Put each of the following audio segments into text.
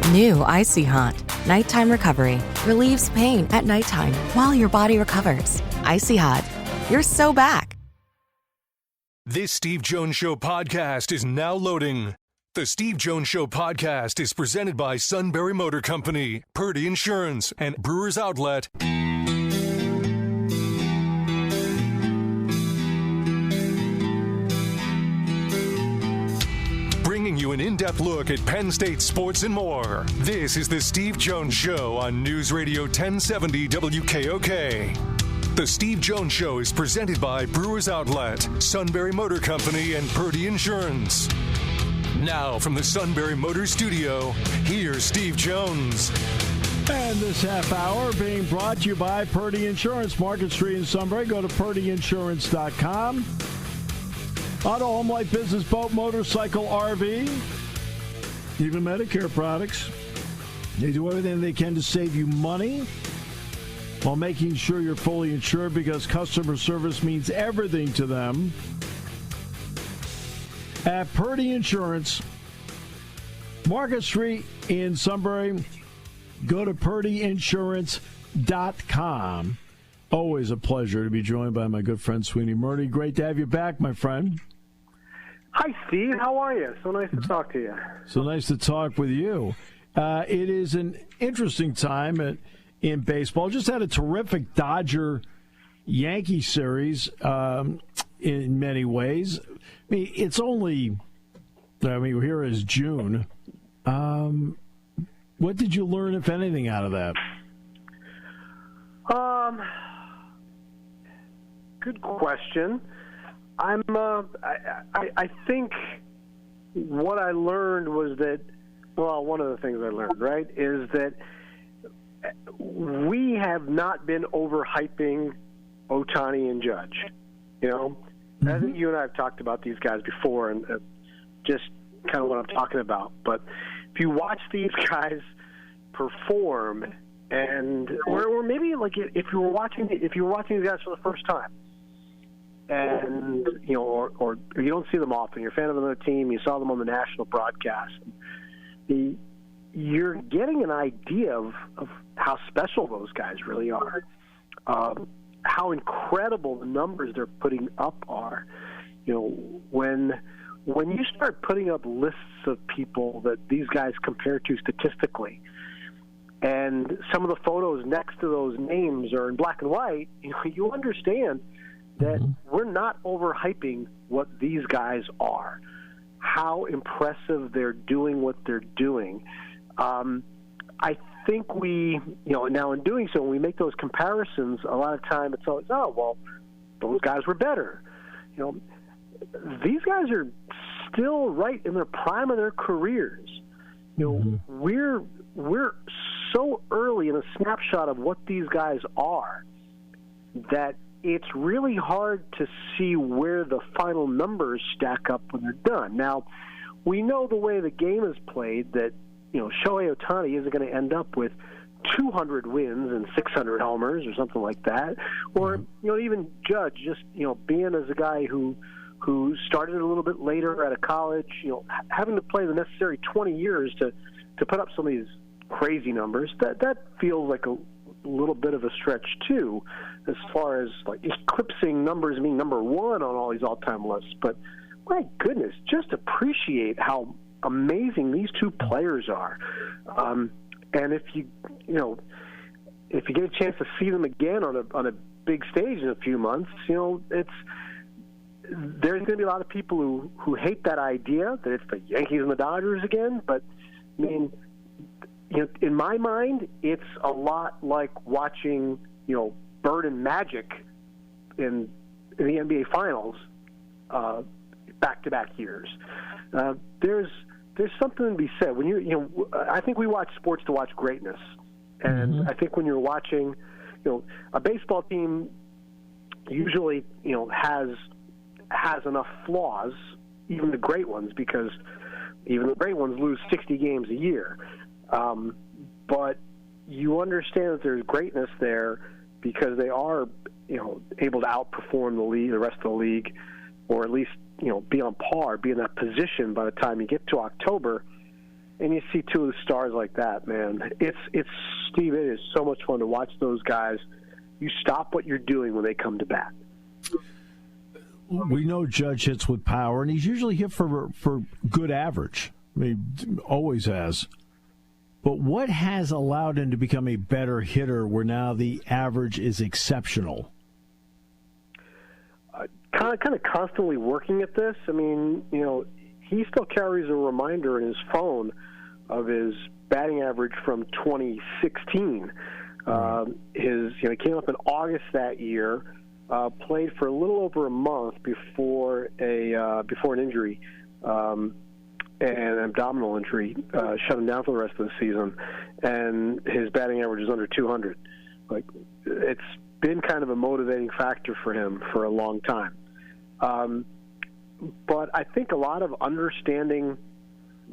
New Icy Hot. Nighttime recovery. Relieves pain at nighttime while your body recovers. Icy Hot. You're so back. This Steve Jones Show podcast is now loading. The Steve Jones Show podcast is presented by Sunbury Motor Company, Purdy Insurance, and Brewers Outlet. Bringing you an in-depth look at Penn State sports and more. This is the Steve Jones Show on News Radio 1070 WKOK. The Steve Jones Show is presented by Brewers Outlet, Sunbury Motor Company, and Purdy Insurance. Now from the Sunbury Motor Studio, here's Steve Jones. And this half hour being brought to you by Purdy Insurance, Market Street in Sunbury. Go to purdyinsurance.com. Auto, home, life, business, boat, motorcycle, RV, even Medicare products. They do everything they can to save you money while making sure you're fully insured, because customer service means everything to them. At Purdy Insurance, Market Street in Sunbury. Go to purdyinsurance.com. Always a pleasure to be joined by my good friend Sweeny Murti. Great to have you back, my friend. Hi, Steve. How are you? So nice to talk to you. So nice to talk with you. It is an interesting time in baseball. Just had a terrific Dodger-Yankee series in many ways. I mean, it's only, we're here is June. What did you learn, if anything, out of that? Good question. I think what I learned was that, well, one of the things I learned, right, is that we have not been overhyping Ohtani and Judge. You know, I think you and I have talked about these guys before, and just kind of what I'm talking about. But if you watch these guys perform, or maybe like if you were watching these guys for the first time, and you know, or you don't see them often, you're a fan of another team, you saw them on the national broadcast, you're getting an idea of how special those guys really are, how incredible the numbers they're putting up are. You know, when you start putting up lists of people that these guys compare to statistically, and some of the photos next to those names are in black and white, you understand that we're not overhyping what these guys are, how impressive they're doing what they're doing. I think now in doing so, when we make those comparisons, a lot of time it's always, oh, well, those guys were better. You know, these guys are still right in the prime of their careers. You know, we're so early in a snapshot of what these guys are that it's really hard to see where the final numbers stack up when they're done. Now, we know the way the game is played that, Shohei Ohtani isn't going to end up with 200 wins and 600 homers or something like that. Or, even Judge, just, being as a guy who started a little bit later at a college, having to play the necessary 20 years to put up some of these crazy numbers, that feels like a little bit of a stretch too, as far as like eclipsing numbers being number one on all these all-time lists. But my goodness, just appreciate how amazing these two players are. And if you get a chance to see them again on a big stage in a few months, there's going to be a lot of people who hate that idea that it's the Yankees and the Dodgers again. But I mean, in my mind, it's a lot like watching, Bird and Magic in the NBA Finals back-to-back years. There's something to be said when I think we watch sports to watch greatness, and I think when you're watching, a baseball team usually has enough flaws, even the great ones, because even the great ones lose 60 games a year. But you understand that there's greatness there because they are, able to outperform the rest of the league, or at least, be on par, be in that position by the time you get to October. and you see two of the stars like that, man. It's Steve, it is so much fun to watch those guys. You stop what you're doing when they come to bat. We know Judge hits with power, and he's usually hit for good average. I mean, always has. But what has allowed him to become a better hitter where now the average is exceptional? Kind of constantly working at this. I mean, he still carries a reminder in his phone of his batting average from 2016. He came up in August that year, played for a little over a month before an injury, an abdominal injury, shut him down for the rest of the season, and his batting average is under 200. Like, it's been kind of a motivating factor for him for a long time. But I think a lot of understanding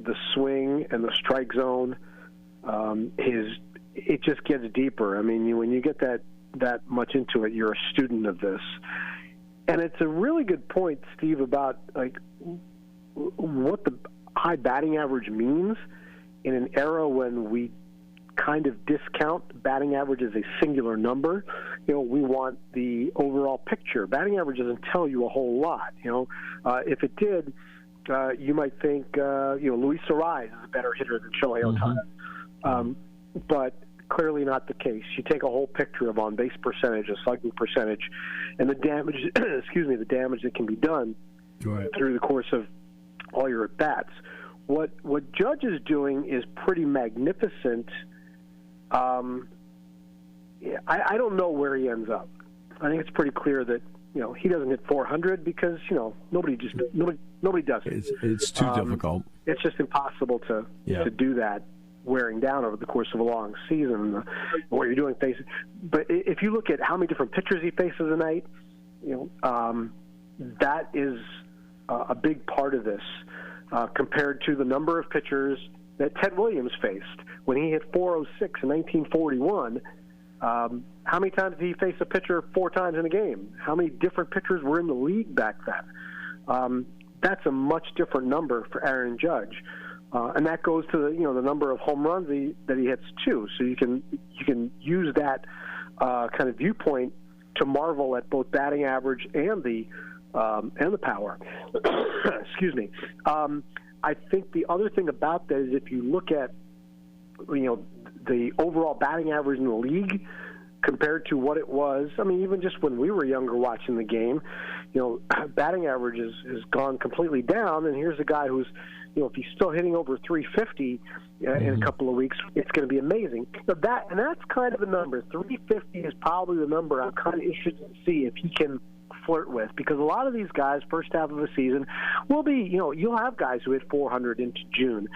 the swing and the strike zone, it just gets deeper. I mean, when you get that much into it, you're a student of this. And it's a really good point, Steve, about like what the high batting average means in an era when we kind of discount batting average as a singular number. We want the overall picture. Batting average doesn't tell you a whole lot. If it did, you might think Luis Suarez is a better hitter than Shohei Ohtani. But clearly not the case. You take a whole picture of on-base percentage, a slugging percentage, and the damage. The damage that can be done through the course of all your at-bats. What Judge is doing is pretty magnificent. I don't know where he ends up. I think it's pretty clear that he doesn't hit 400 because nobody does it. It's too difficult. It's just impossible to do that wearing down over the course of a long season. What you're doing faces, but if you look at how many different pitchers he faces a night, that is a big part of this compared to the number of pitchers that Ted Williams faced when he hit 406 in 1941. How many times did he face a pitcher 4 times in a game? How many different pitchers were in the league back then? That's a much different number for Aaron Judge, and that goes to the number of home runs that he hits too. So you can use that kind of viewpoint to marvel at both batting average and the power. Excuse me. I think the other thing about that is if you look at the overall batting average in the league compared to what it was, I mean, even just when we were younger watching the game, batting average has gone completely down, and here's a guy who's, if he's still hitting over 350 in a couple of weeks, it's going to be amazing. So that's kind of a number. 350 is probably the number I'm kind of interested to see if he can flirt with, because a lot of these guys first half of the season will be, you'll have guys who hit 400 into June,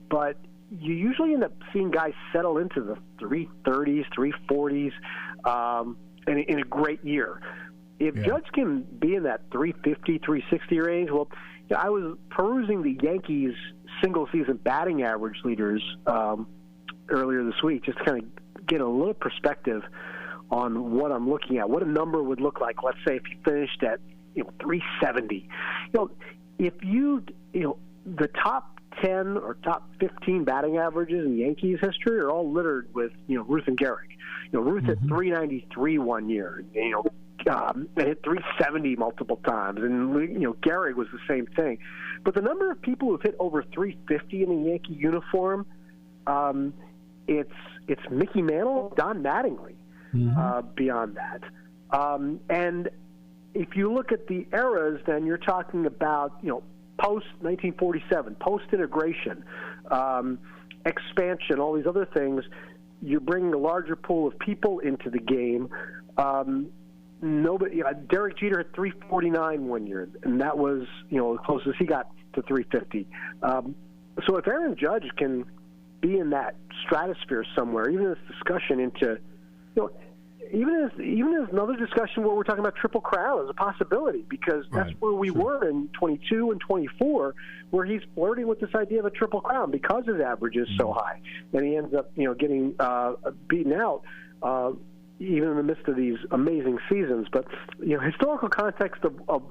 but you usually end up seeing guys settle into the 330s, 340s in a great year. If Judge can be in that 350, 360 range, well, I was perusing the Yankees single-season batting average leaders earlier this week just to kind of get a little perspective on what I'm looking at, what a number would look like. Let's say if you finished at 370. If the top 10 or top 15 batting averages in Yankees history are all littered with Ruth and Gehrig. Ruth hit 393 one year. Hit 370 multiple times, and Gehrig was the same thing. But the number of people who've hit over 350 in a Yankee uniform, it's Mickey Mantle, Don Mattingly. Beyond that, and if you look at the eras, then you're talking about post 1947, post integration, expansion, all these other things. You're bringing a larger pool of people into the game. Derek Jeter had 349 one year, and that was the closest he got to 350. So if Aaron Judge can be in that stratosphere somewhere, even this discussion into even as another discussion where we're talking about Triple Crown as a possibility, because that's where we were in 22 and 24, where he's flirting with this idea of a Triple Crown because his average is so high, and he ends up getting beaten out even in the midst of these amazing seasons. But historical context of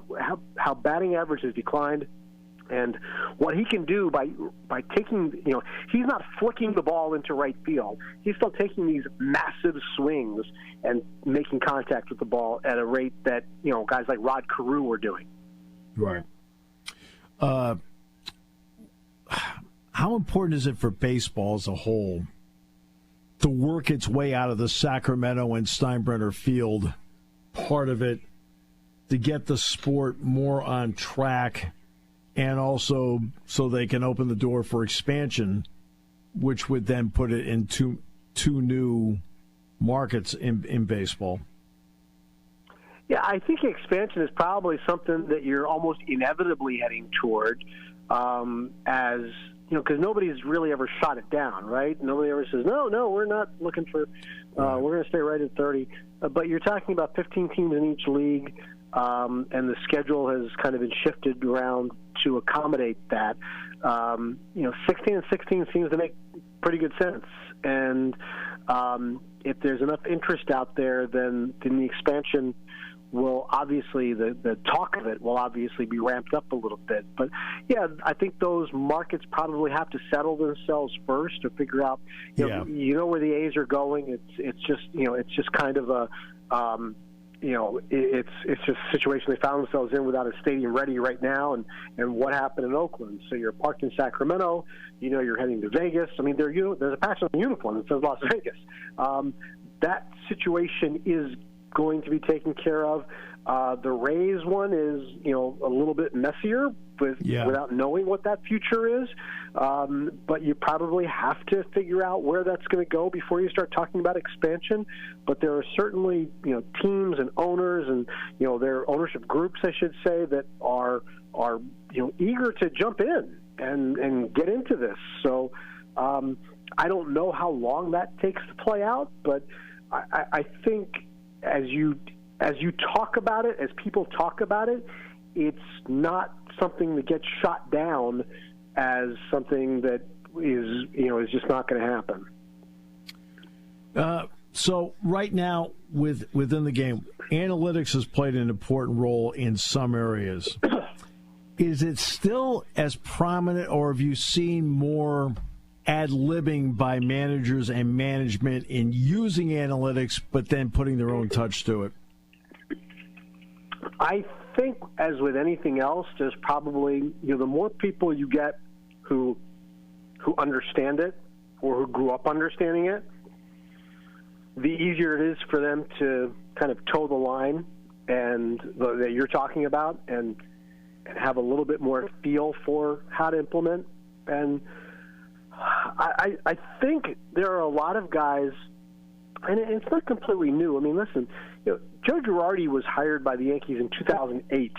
how batting average has declined And what he can do by taking, he's not flicking the ball into right field. He's still taking these massive swings and making contact with the ball at a rate that, guys like Rod Carew were doing. Right. How important is it for baseball as a whole to work its way out of the Sacramento and Steinbrenner Field part of it to get the sport more on track, and also so they can open the door for expansion, which would then put it into two new markets in baseball? Yeah, I think expansion is probably something that you're almost inevitably heading toward, as because nobody's really ever shot it down, right? Nobody ever says, no, we're not looking for, we're going to stay right at 30. But you're talking about 15 teams in each league, and the schedule has kind of been shifted around to accommodate that. 16 and 16 seems to make pretty good sense. And if there's enough interest out there, then the expansion will obviously, the talk of it will obviously be ramped up a little bit. But, yeah, I think those markets probably have to settle themselves first to figure out, you know where the A's are going. It's just kind of a, it's just a situation they found themselves in without a stadium ready right now, and what happened in Oakland. So you're parked in Sacramento, you're heading to Vegas. I mean, there's a patch on the uniform that says Las Vegas. That situation is going to be taken care of. The Rays one is, a little bit messier without knowing what that future is. But you probably have to figure out where that's going to go before you start talking about expansion. But there are certainly, teams and owners and, their ownership groups, I should say, that are eager to jump in and get into this. So I don't know how long that takes to play out, but I think as you talk about it, as people talk about it, it's not something that gets shot down as something that is just not going to happen. So right now, within the game, analytics has played an important role in some areas. Is it still as prominent, or have you seen more ad-libbing by managers and management in using analytics, but then putting their own touch to it? I think, as with anything else, there's probably, the more people you get who understand it or who grew up understanding it, the easier it is for them to kind of toe the line and that you're talking about and have a little bit more feel for how to implement. And I think there are a lot of guys, and it's not completely new. I mean, listen, Joe Girardi was hired by the Yankees in 2008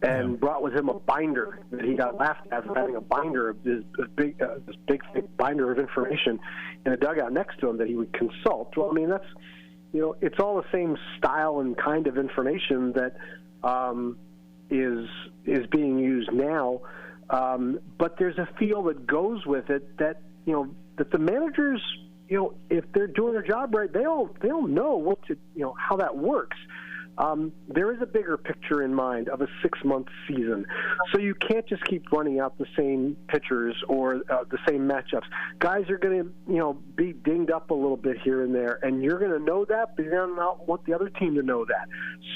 and brought with him a binder that he got laughed at for having a binder of this big thick binder of information in a dugout next to him that he would consult. Well, I mean, that's, it's all the same style and kind of information that is being used now. But there's a feel that goes with it that, that the managers, if they're doing their job right, they all know what to, how that works. There is a bigger picture in mind of a 6-month season. So you can't just keep running out the same pitchers or the same matchups. Guys are going to, be dinged up a little bit here and there, and you're going to know that, but you're going to not want the other team to know that.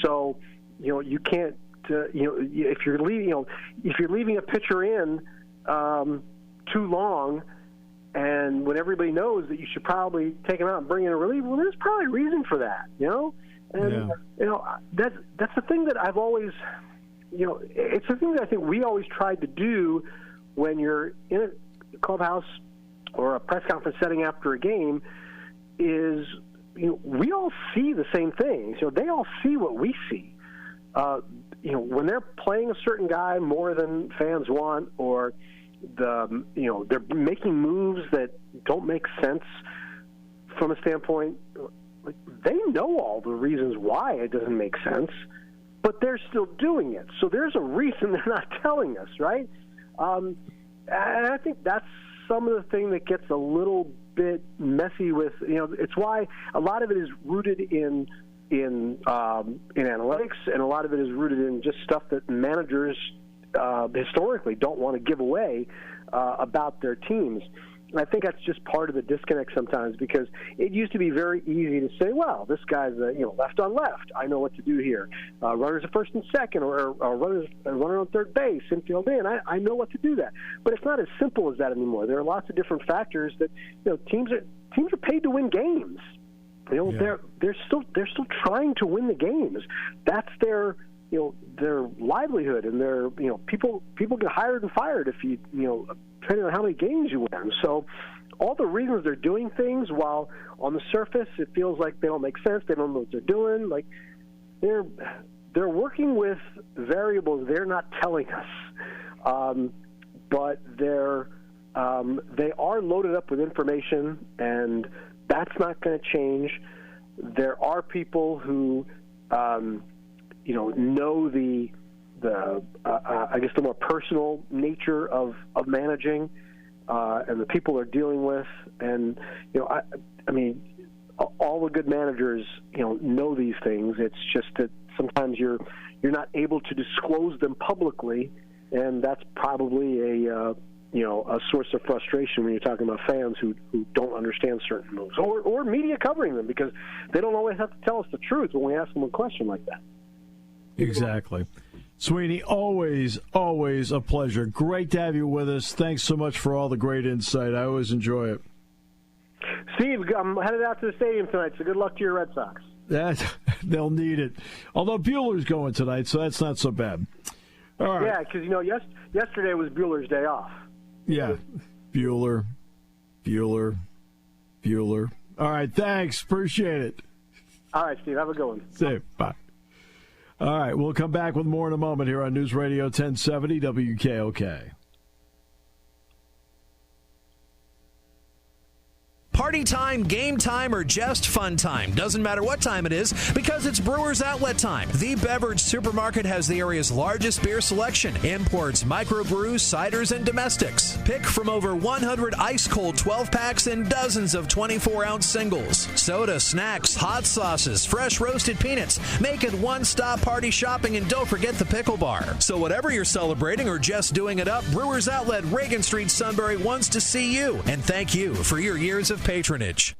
So, you can't, if you're leaving a pitcher in too long, and when everybody knows that you should probably take him out and bring in a reliever, well, there's probably a reason for that, And that's the thing that I've always, it's the thing that I think we always tried to do when you're in a clubhouse or a press conference setting after a game. Is we all see the same things. They all see what we see. When they're playing a certain guy more than fans want, or they're making moves that don't make sense from a standpoint, they know all the reasons why it doesn't make sense, but they're still doing it. So there's a reason they're not telling us, right? And I think that's some of the thing that gets a little bit messy with, it's why a lot of it is rooted in analytics, and a lot of it is rooted in just stuff that managers historically don't want to give away about their teams. And I think that's just part of the disconnect sometimes, because it used to be very easy to say, well, this guy's left on left. I know what to do here. Runners at first and second, or runner on third base, infield in. I know what to do that. But it's not as simple as that anymore. There are lots of different factors that teams are paid to win games. They're still trying to win the games. That's their livelihood, and their people get hired and fired if you depending on how many games you win. So all the reasons they're doing things, while on the surface it feels like they don't make sense, they don't know what they're doing, like they're working with variables they're not telling us, but they are loaded up with information, and that's not going to change. There are people who know I guess the more personal nature of managing, and the people they're dealing with, and I mean, all the good managers know these things. It's just that sometimes you're not able to disclose them publicly, and that's probably a source of frustration when you're talking about fans who don't understand certain moves, or media covering them, because they don't always have to tell us the truth when we ask them a question like that. Exactly. Sweeny, always a pleasure. Great to have you with us. Thanks so much for all the great insight. I always enjoy it. Steve, I'm headed out to the stadium tonight, so good luck to your Red Sox. They'll need it. Although Bueller's going tonight, so that's not so bad. All right. Yeah, because, yesterday was Bueller's day off. Yeah, Bueller. All right, thanks. Appreciate it. All right, Steve, have a good one. Safe. Bye. All right, we'll come back with more in a moment here on News Radio 1070 WKOK. Party time, game time, or just fun time. Doesn't matter what time it is, because it's Brewers Outlet time. The beverage supermarket has the area's largest beer selection. Imports, microbrews, ciders, and domestics. Pick from over 100 ice-cold 12-packs and dozens of 24-ounce singles. Soda, snacks, hot sauces, fresh roasted peanuts. Make it one-stop party shopping, and don't forget the pickle bar. So whatever you're celebrating or just doing it up, Brewers Outlet, Reagan Street, Sunbury wants to see you. And thank you for your years of patronage.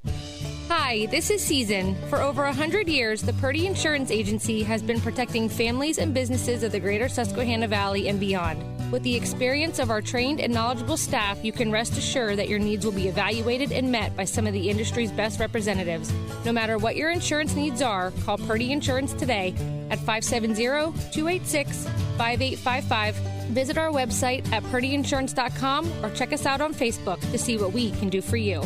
Hi, this is Season. For over 100 years, the Purdy Insurance Agency has been protecting families and businesses of the greater Susquehanna Valley and beyond. With the experience of our trained and knowledgeable staff, you can rest assured that your needs will be evaluated and met by some of the industry's best representatives. No matter what your insurance needs are, call Purdy Insurance today at 570-286-5855. Visit our website at purdyinsurance.com or check us out on Facebook to see what we can do for you.